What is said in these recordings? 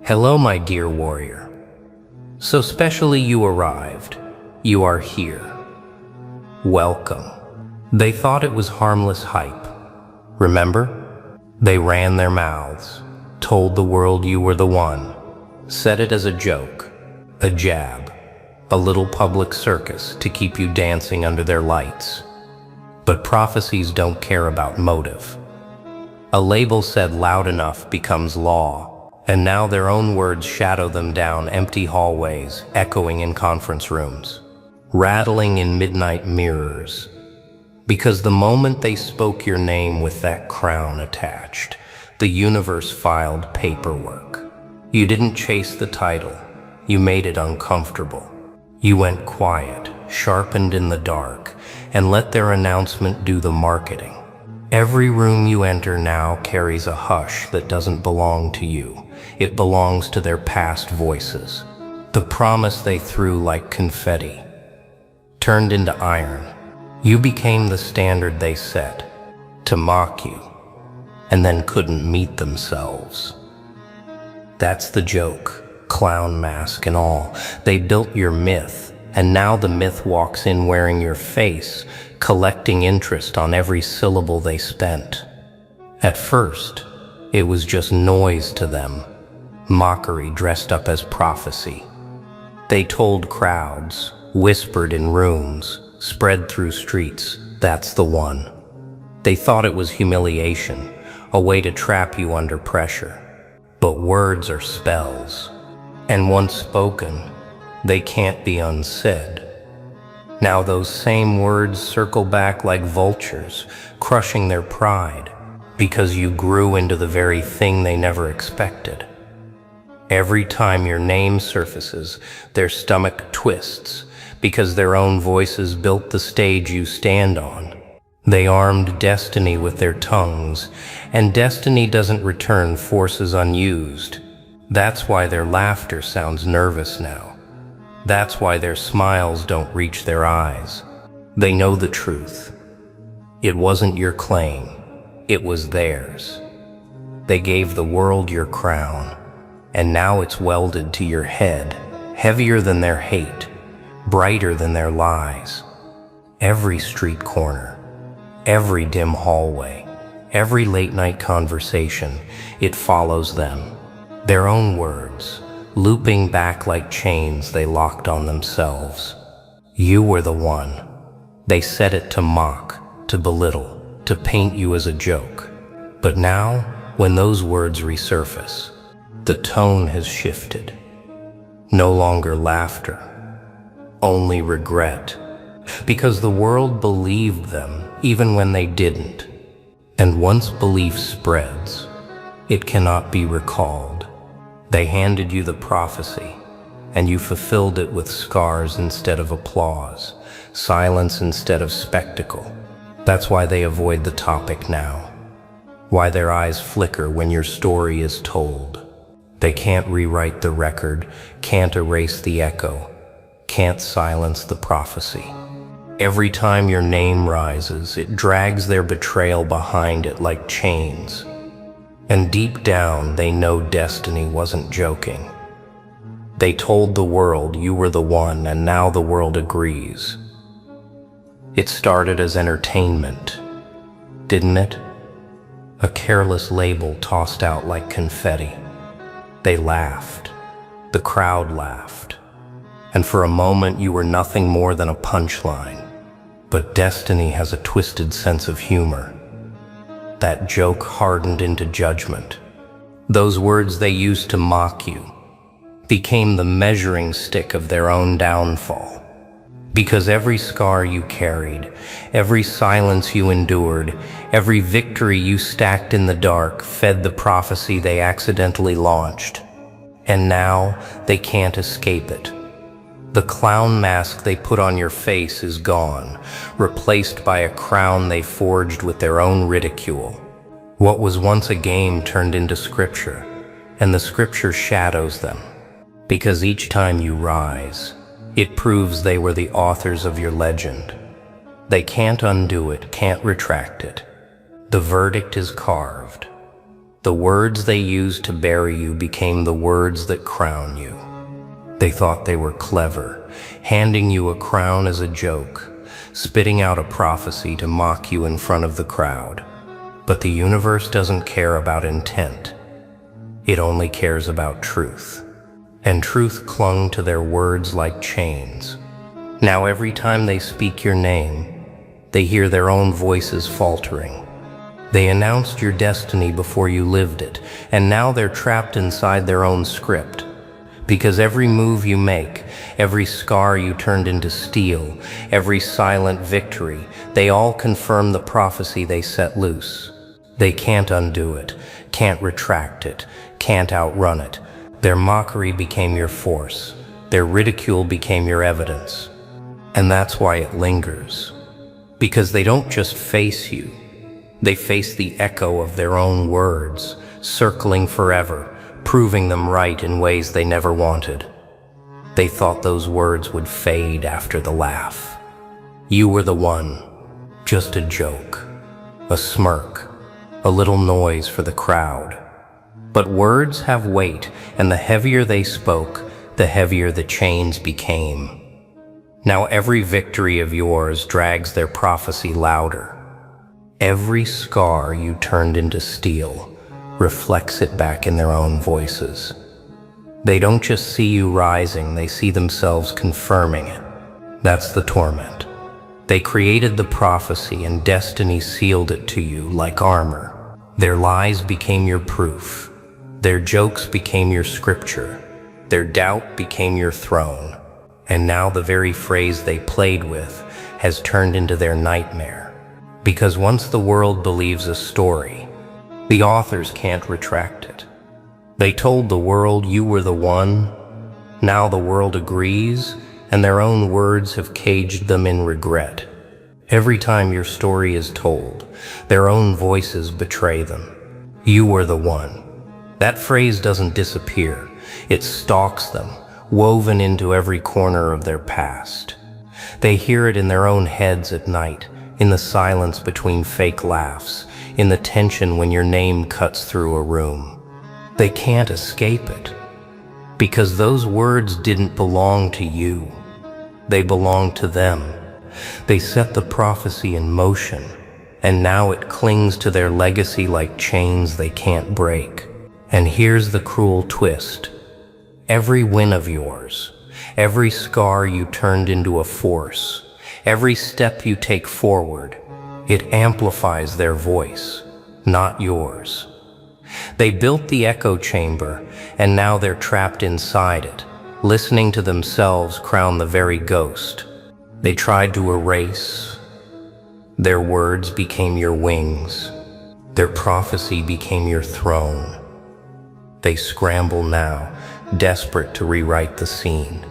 Hello, my dear warrior. So specially you arrived. You are here. Welcome. They thought it was harmless hype. Remember? They ran their mouths, told the world you were the one, said it as a joke, a jab, a little public circus to keep you dancing under their lights. But prophecies don't care about motive. A label said loud enough becomes law. And now their own words shadow them down empty hallways, echoing in conference rooms, rattling in midnight mirrors. Because the moment they spoke your name with that crown attached, the universe filed paperwork. You didn't chase the title, you made it uncomfortable. You went quiet, sharpened in the dark, and let their announcement do the marketing. Every room you enter now carries a hush that doesn't belong to you. It belongs to their past voices. The promise they threw like confetti turned into iron. You became the standard they set to mock you, and then couldn't meet themselves. That's the joke, clown mask and all. They built your myth, and now the myth walks in wearing your face, collecting interest on every syllable they spent. At first, it was just noise to them, mockery dressed up as prophecy. They told crowds, whispered in rooms, spread through streets, that's the one. They thought it was humiliation, a way to trap you under pressure. But words are spells, and once spoken, they can't be unsaid. Now those same words circle back like vultures, crushing their pride, because you grew into the very thing they never expected. Every time your name surfaces, their stomach twists, because their own voices built the stage you stand on. They armed destiny with their tongues, and destiny doesn't return forces unused. That's why their laughter sounds nervous now. That's why their smiles don't reach their eyes. They know the truth. It wasn't your claim, it was theirs. They gave the world your crown, and now it's welded to your head, heavier than their hate, brighter than their lies. Every street corner, every dim hallway, every late-night conversation, it follows them. Their own words, looping back like chains they locked on themselves. You were the one. They said it to mock, to belittle, to paint you as a joke. But now, when those words resurface, the tone has shifted. No longer laughter, only regret. Because the world believed them even when they didn't. And once belief spreads, it cannot be recalled. They handed you the prophecy, and you fulfilled it with scars instead of applause, silence instead of spectacle. That's why they avoid the topic now, why their eyes flicker when your story is told. They can't rewrite the record, can't erase the echo, can't silence the prophecy. Every time your name rises, it drags their betrayal behind it like chains. And deep down, they know destiny wasn't joking. They told the world you were the one, and now the world agrees. It started as entertainment, didn't it? A careless label tossed out like confetti. They laughed. The crowd laughed. And for a moment, you were nothing more than a punchline. But destiny has a twisted sense of humor. That joke hardened into judgment. Those words they used to mock you became the measuring stick of their own downfall. Because every scar you carried, every silence you endured, every victory you stacked in the dark fed the prophecy they accidentally launched. And now they can't escape it. The clown mask they put on your face is gone, replaced by a crown they forged with their own ridicule. What was once a game turned into scripture, and the scripture shadows them. Because each time you rise, it proves they were the authors of your legend. They can't undo it, can't retract it. The verdict is carved. The words they used to bury you became the words that crown you. They thought they were clever, handing you a crown as a joke, spitting out a prophecy to mock you in front of the crowd. But the universe doesn't care about intent. It only cares about truth. And truth clung to their words like chains. Now every time they speak your name, they hear their own voices faltering. They announced your destiny before you lived it, and now they're trapped inside their own script. Because every move you make, every scar you turned into steel, every silent victory, they all confirm the prophecy they set loose. They can't undo it, can't retract it, can't outrun it. Their mockery became your force. Their ridicule became your evidence. And that's why it lingers. Because they don't just face you. They face the echo of their own words, circling forever, proving them right in ways they never wanted. They thought those words would fade after the laugh. You were the one, just a joke, a smirk, a little noise for the crowd. But words have weight, and the heavier they spoke, the heavier the chains became. Now every victory of yours drags their prophecy louder. Every scar you turned into steel reflects it back in their own voices. They don't just see you rising, they see themselves confirming it. That's the torment. They created the prophecy and destiny sealed it to you like armor. Their lies became your proof. Their jokes became your scripture. Their doubt became your throne. And now the very phrase they played with has turned into their nightmare. Because once the world believes a story, the authors can't retract it. They told the world you were the one. Now the world agrees, and their own words have caged them in regret. Every time your story is told, their own voices betray them. You were the one. That phrase doesn't disappear. It stalks them, woven into every corner of their past. They hear it in their own heads at night, in the silence between fake laughs, in the tension when your name cuts through a room. They can't escape it, because those words didn't belong to you. They belonged to them. They set the prophecy in motion, and now it clings to their legacy like chains they can't break. And here's the cruel twist. Every win of yours, every scar you turned into a force, every step you take forward, it amplifies their voice, not yours. They built the echo chamber, and now they're trapped inside it, listening to themselves crown the very ghost. They tried to erase. Their words became your wings. Their prophecy became your throne. They scramble now, desperate to rewrite the scene,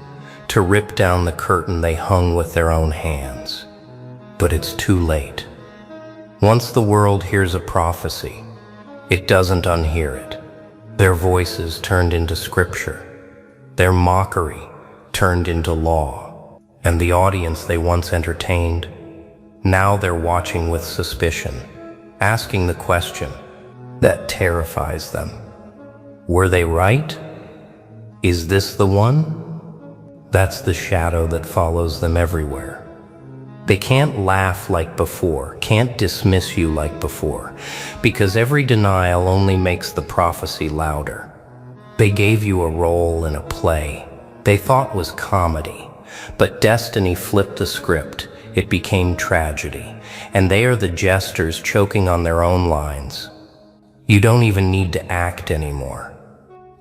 to rip down the curtain they hung with their own hands. But it's too late. Once the world hears a prophecy, it doesn't unhear it. Their voices turned into scripture, their mockery turned into law, and the audience they once entertained, now they're watching with suspicion, asking the question that terrifies them. Were they right? Is this the one? That's the shadow that follows them everywhere. They can't laugh like before, can't dismiss you like before, because every denial only makes the prophecy louder. They gave you a role in a play they thought was comedy, but destiny flipped the script. It became tragedy, and they are the jesters choking on their own lines. You don't even need to act anymore.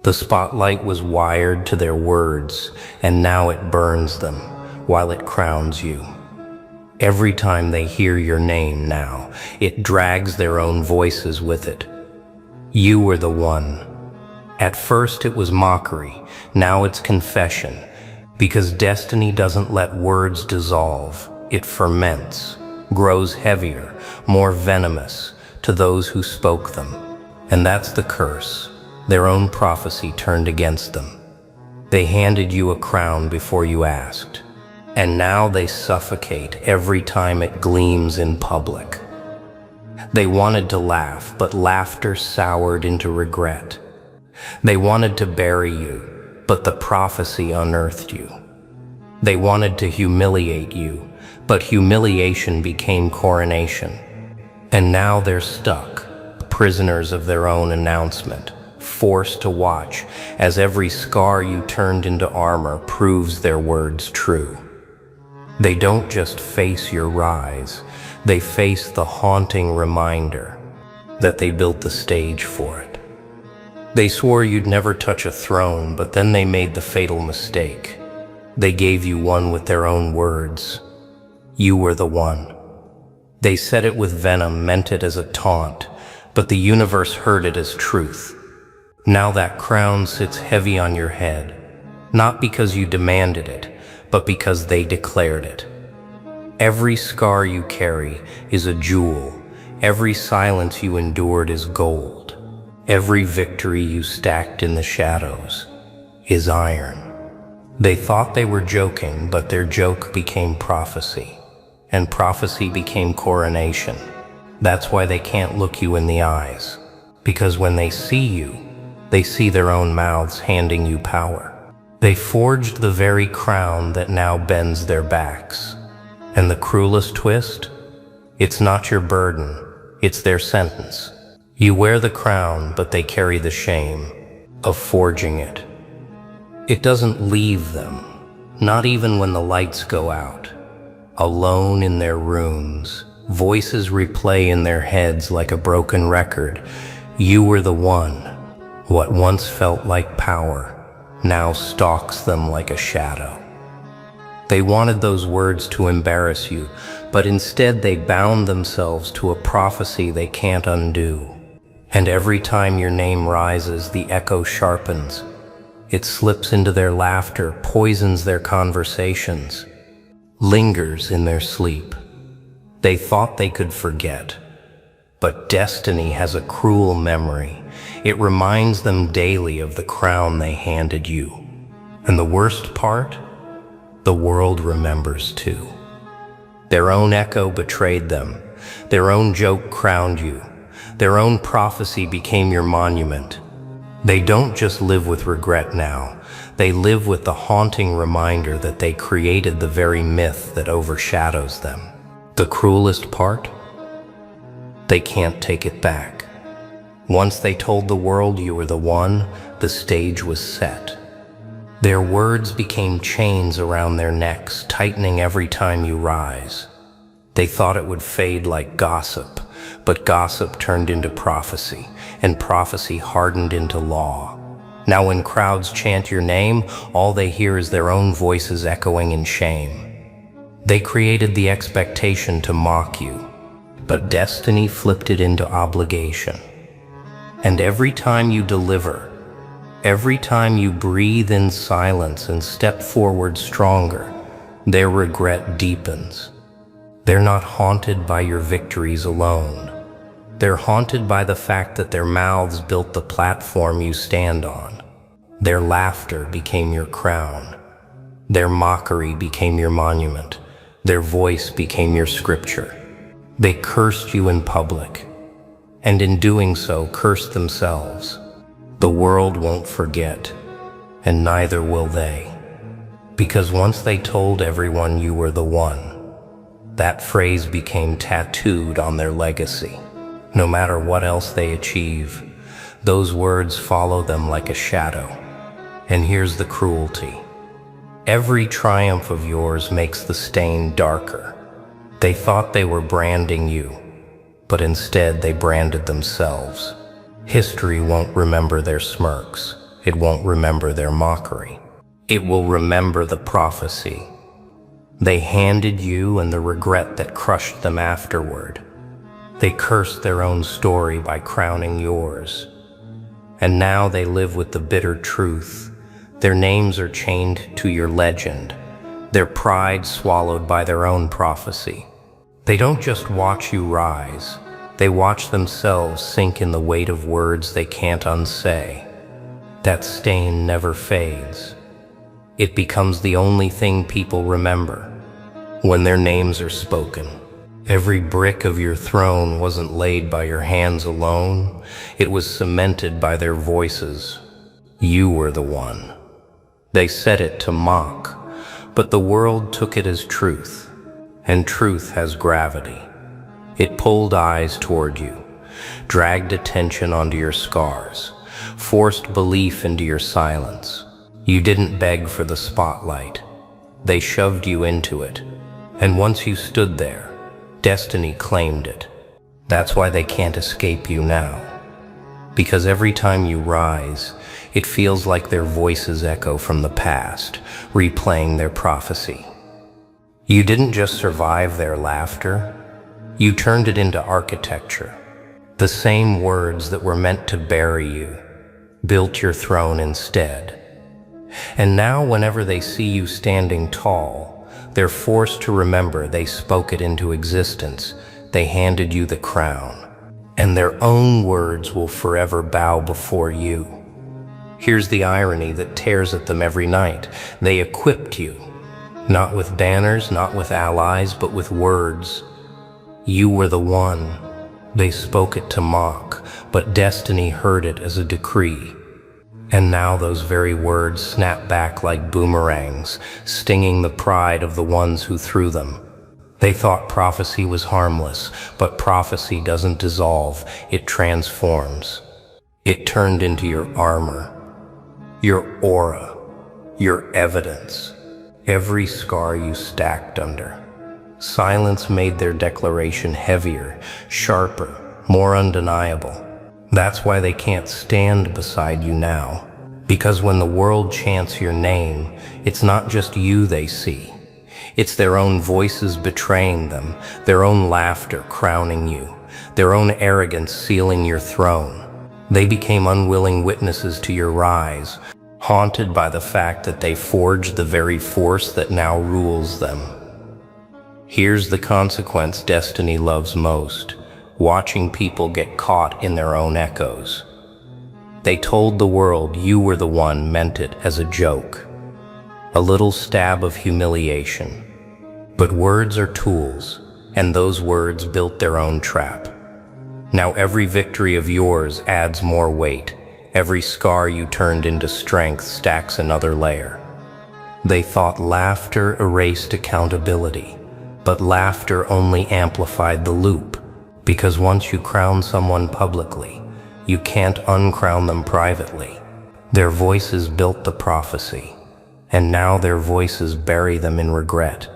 The spotlight was wired to their words, and now it burns them while it crowns you. Every time they hear your name now, it drags their own voices with it. You were the one. At first it was mockery, now it's confession, because destiny doesn't let words dissolve. It ferments, grows heavier, more venomous to those who spoke them. And that's the curse. Their own prophecy turned against them. They handed you a crown before you asked, and now they suffocate every time it gleams in public. They wanted to laugh, but laughter soured into regret. They wanted to bury you, but the prophecy unearthed you. They wanted to humiliate you, but humiliation became coronation. And now they're stuck, prisoners of their own announcement, forced to watch as every scar you turned into armor proves their words true. They don't just face your rise, they face the haunting reminder that they built the stage for it. They swore you'd never touch a throne, but then they made the fatal mistake. They gave you one with their own words. You were the one. They said it with venom, meant it as a taunt, but the universe heard it as truth. Now that crown sits heavy on your head, not because you demanded it, but because they declared it. Every scar you carry is a jewel. Every silence you endured is gold. Every victory you stacked in the shadows is iron. They thought they were joking, but their joke became prophecy, and prophecy became coronation. That's why they can't look you in the eyes, because when they see you, they see their own mouths handing you power. They forged the very crown that now bends their backs. And the cruelest twist? It's not your burden, it's their sentence. You wear the crown, but they carry the shame of forging it. It doesn't leave them, not even when the lights go out. Alone in their rooms, voices replay in their heads like a broken record. You were the one. What once felt like power now stalks them like a shadow. They wanted those words to embarrass you, but instead they bound themselves to a prophecy they can't undo. And every time your name rises, the echo sharpens. It slips into their laughter, poisons their conversations, lingers in their sleep. They thought they could forget, but destiny has a cruel memory. It reminds them daily of the crown they handed you. And the worst part? The world remembers too. Their own echo betrayed them. Their own joke crowned you. Their own prophecy became your monument. They don't just live with regret now. They live with the haunting reminder that they created the very myth that overshadows them. The cruelest part? They can't take it back. Once they told the world you were the one, the stage was set. Their words became chains around their necks, tightening every time you rise. They thought it would fade like gossip, but gossip turned into prophecy, and prophecy hardened into law. Now when crowds chant your name, all they hear is their own voices echoing in shame. They created the expectation to mock you, but destiny flipped it into obligation. And every time you deliver, every time you breathe in silence and step forward stronger, their regret deepens. They're not haunted by your victories alone. They're haunted by the fact that their mouths built the platform you stand on. Their laughter became your crown. Their mockery became your monument. Their voice became your scripture. They cursed you in public, and in doing so cursed themselves. The world won't forget, and neither will they. Because once they told everyone you were the one, that phrase became tattooed on their legacy. No matter what else they achieve, those words follow them like a shadow. And here's the cruelty. Every triumph of yours makes the stain darker. They thought they were branding you, but instead they branded themselves. History won't remember their smirks. It won't remember their mockery. It will remember the prophecy they handed you and the regret that crushed them afterward. They cursed their own story by crowning yours. And now they live with the bitter truth. Their names are chained to your legend, their pride swallowed by their own prophecy. They don't just watch you rise, they watch themselves sink in the weight of words they can't unsay. That stain never fades. It becomes the only thing people remember when their names are spoken. Every brick of your throne wasn't laid by your hands alone. It was cemented by their voices. You were the one. They said it to mock, but the world took it as truth, and truth has gravity. It pulled eyes toward you, dragged attention onto your scars, forced belief into your silence. You didn't beg for the spotlight. They shoved you into it, and once you stood there, destiny claimed it. That's why they can't escape you now. Because every time you rise, it feels like their voices echo from the past, replaying their prophecy. You didn't just survive their laughter, you turned it into architecture. The same words that were meant to bury you built your throne instead. And now whenever they see you standing tall, they're forced to remember they spoke it into existence. They handed you the crown, and their own words will forever bow before you. Here's the irony that tears at them every night. They equipped you, not with banners, not with allies, but with words. You were the one. They spoke it to mock, but destiny heard it as a decree. And now those very words snap back like boomerangs, stinging the pride of the ones who threw them. They thought prophecy was harmless, but prophecy doesn't dissolve, it transforms. It turned into your armor, your aura, your evidence, every scar you stacked under. Silence made their declaration heavier, sharper, more undeniable. That's why they can't stand beside you now. Because when the world chants your name, it's not just you they see. It's their own voices betraying them, their own laughter crowning you, their own arrogance sealing your throne. They became unwilling witnesses to your rise, haunted by the fact that they forged the very force that now rules them. Here's the consequence destiny loves most: watching people get caught in their own echoes. They told the world you were the one, meant it as a joke, a little stab of humiliation. But words are tools, and those words built their own trap. Now every victory of yours adds more weight. Every scar you turned into strength stacks another layer. They thought laughter erased accountability, but laughter only amplified the loop. Because once you crown someone publicly, you can't uncrown them privately. Their voices built the prophecy, and now their voices bury them in regret.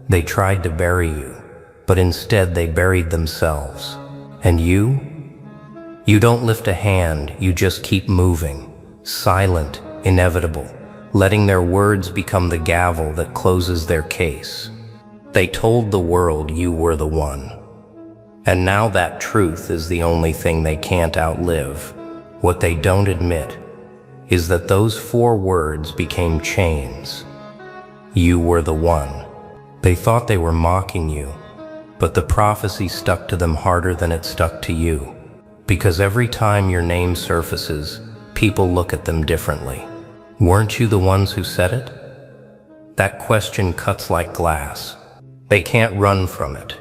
They tried to bury you, but instead they buried themselves. And you? You don't lift a hand, you just keep moving, silent, inevitable, letting their words become the gavel that closes their case. They told the world you were the one. And now that truth is the only thing they can't outlive. What they don't admit is that those 4 words became chains. You were the one. They thought they were mocking you, but the prophecy stuck to them harder than it stuck to you. Because every time your name surfaces, people look at them differently. Weren't you the ones who said it? That question cuts like glass. They can't run from it,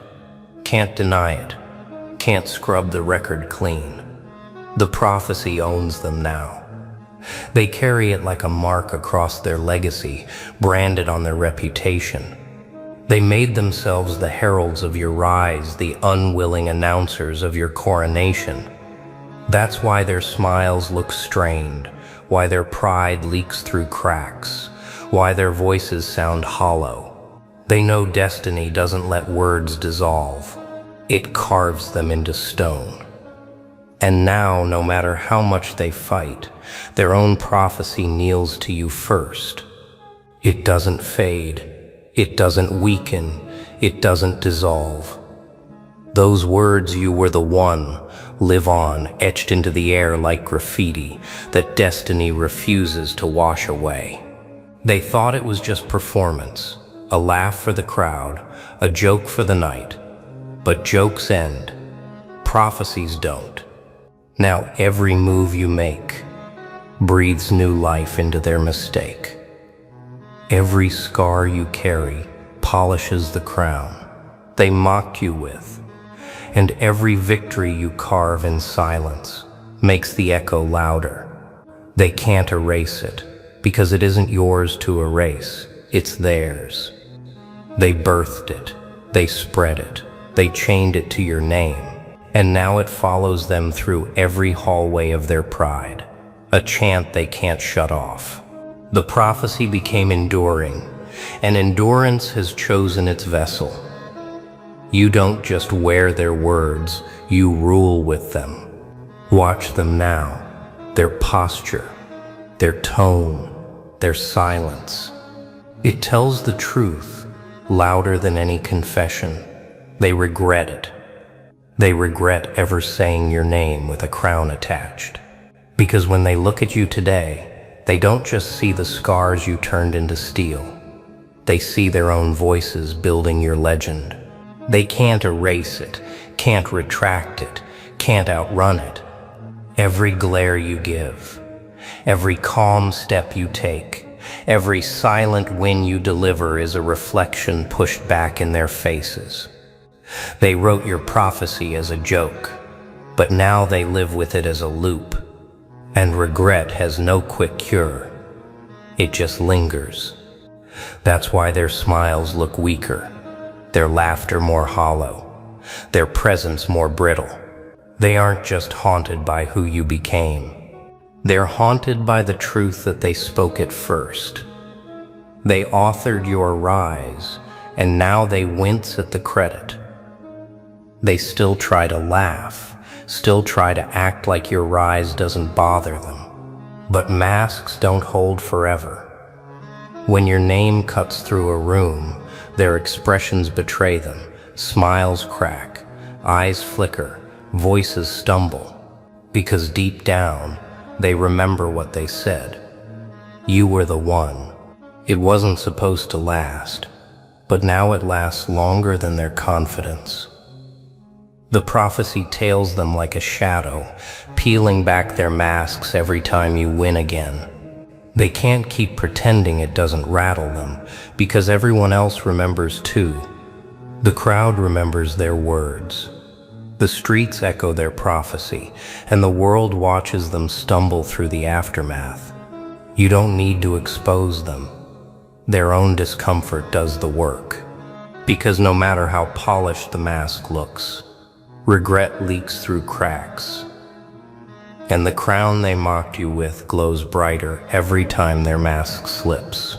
can't deny it, can't scrub the record clean. The prophecy owns them now. They carry it like a mark across their legacy, branded on their reputation. They made themselves the heralds of your rise, the unwilling announcers of your coronation. That's why their smiles look strained, why their pride leaks through cracks, why their voices sound hollow. They know destiny doesn't let words dissolve. It carves them into stone. And now, no matter how much they fight, their own prophecy kneels to you first. It doesn't fade. It doesn't weaken. It doesn't dissolve. Those words, you were the one, live on, etched into the air like graffiti that destiny refuses to wash away. They thought it was just performance, a laugh for the crowd, a joke for the night. But jokes end. Prophecies don't. Now every move you make breathes new life into their mistake. Every scar you carry polishes the crown, they mocked you with. And every victory you carve in silence makes the echo louder. They can't erase it, because it isn't yours to erase, it's theirs. They birthed it, they spread it, they chained it to your name, and now it follows them through every hallway of their pride, a chant they can't shut off. The prophecy became enduring, and endurance has chosen its vessel. You don't just wear their words, you rule with them. Watch them now, their posture, their tone, their silence. It tells the truth, louder than any confession. They regret it. They regret ever saying your name with a crown attached. Because when they look at you today, they don't just see the scars you turned into steel. They see their own voices building your legend. They can't erase it, can't retract it, can't outrun it. Every glare you give, every calm step you take, every silent win you deliver is a reflection pushed back in their faces. They wrote your prophecy as a joke, but now they live with it as a loop. And regret has no quick cure. It just lingers. That's why their smiles look weaker, their laughter more hollow, their presence more brittle. They aren't just haunted by who you became. They're haunted by the truth that they spoke at first. They authored your rise, and now they wince at the credit. They still try to laugh, still try to act like your rise doesn't bother them. But masks don't hold forever. When your name cuts through a room, their expressions betray them. Smiles crack, eyes flicker, voices stumble. Because deep down, they remember what they said. You were the one. It wasn't supposed to last, but now it lasts longer than their confidence. The prophecy tails them like a shadow, peeling back their masks every time you win again. They can't keep pretending it doesn't rattle them, because everyone else remembers too. The crowd remembers their words. The streets echo their prophecy, and the world watches them stumble through the aftermath. You don't need to expose them. Their own discomfort does the work. Because no matter how polished the mask looks, regret leaks through cracks. And the crown they mocked you with glows brighter every time their mask slips.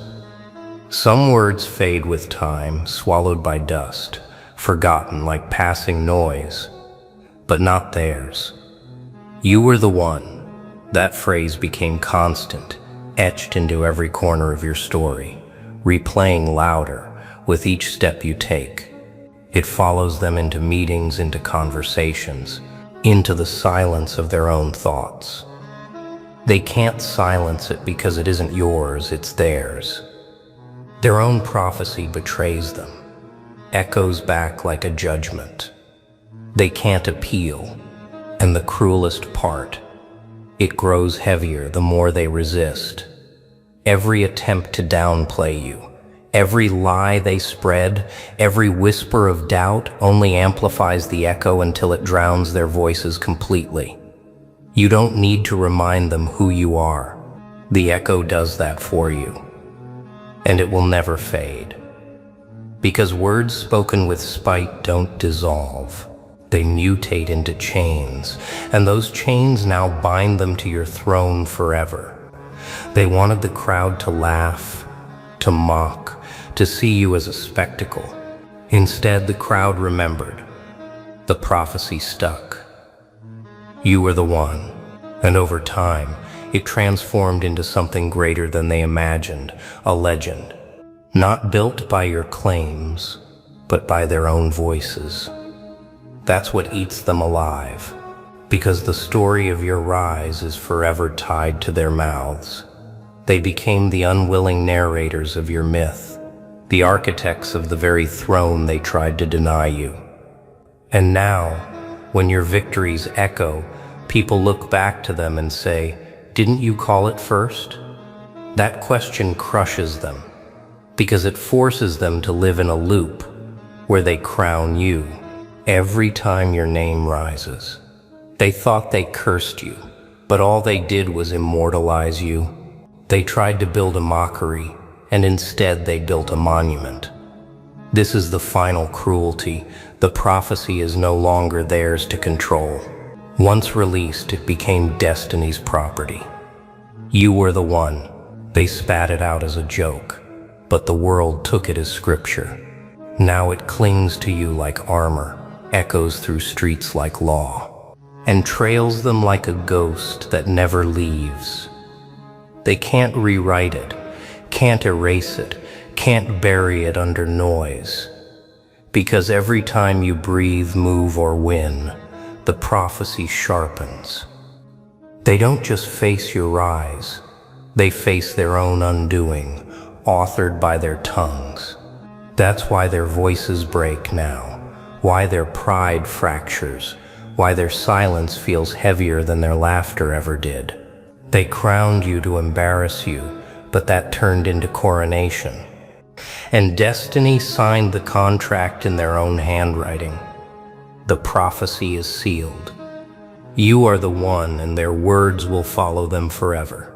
Some words fade with time, swallowed by dust, forgotten like passing noise. But not theirs. You were the one. That phrase became constant, etched into every corner of your story, replaying louder with each step you take. It follows them into meetings, into conversations, into the silence of their own thoughts. They can't silence it because it isn't yours, it's theirs. Their own prophecy betrays them, echoes back like a judgment. They can't appeal, and the cruelest part, it grows heavier the more they resist. Every attempt to downplay you, every lie they spread, every whisper of doubt only amplifies the echo until it drowns their voices completely. You don't need to remind them who you are. The echo does that for you, and it will never fade. Because words spoken with spite don't dissolve. They mutate into chains, and those chains now bind them to your throne forever. They wanted the crowd to laugh, to mock, to see you as a spectacle. Instead, the crowd remembered. The prophecy stuck. You were the one, and over time, it transformed into something greater than they imagined, a legend. Not built by your claims, but by their own voices. That's what eats them alive, because the story of your rise is forever tied to their mouths. They became the unwilling narrators of your myth, the architects of the very throne they tried to deny you. And now, when your victories echo, people look back to them and say, "Didn't you call it first?" That question crushes them, because it forces them to live in a loop, where they crown you every time your name rises. They thought they cursed you, but all they did was immortalize you. They tried to build a mockery, and instead they built a monument. This is the final cruelty. The prophecy is no longer theirs to control. Once released, it became destiny's property. You were the one. They spat it out as a joke, but the world took it as scripture. Now it clings to you like armor, echoes through streets like law, and trails them like a ghost that never leaves. They can't rewrite it, can't erase it, can't bury it under noise. Because every time you breathe, move, or win, the prophecy sharpens. They don't just face your rise, they face their own undoing, authored by their tongues. That's why their voices break now, why their pride fractures, why their silence feels heavier than their laughter ever did. They crowned you to embarrass you, but that turned into coronation. And destiny signed the contract in their own handwriting. The prophecy is sealed. You are the one, and their words will follow them forever.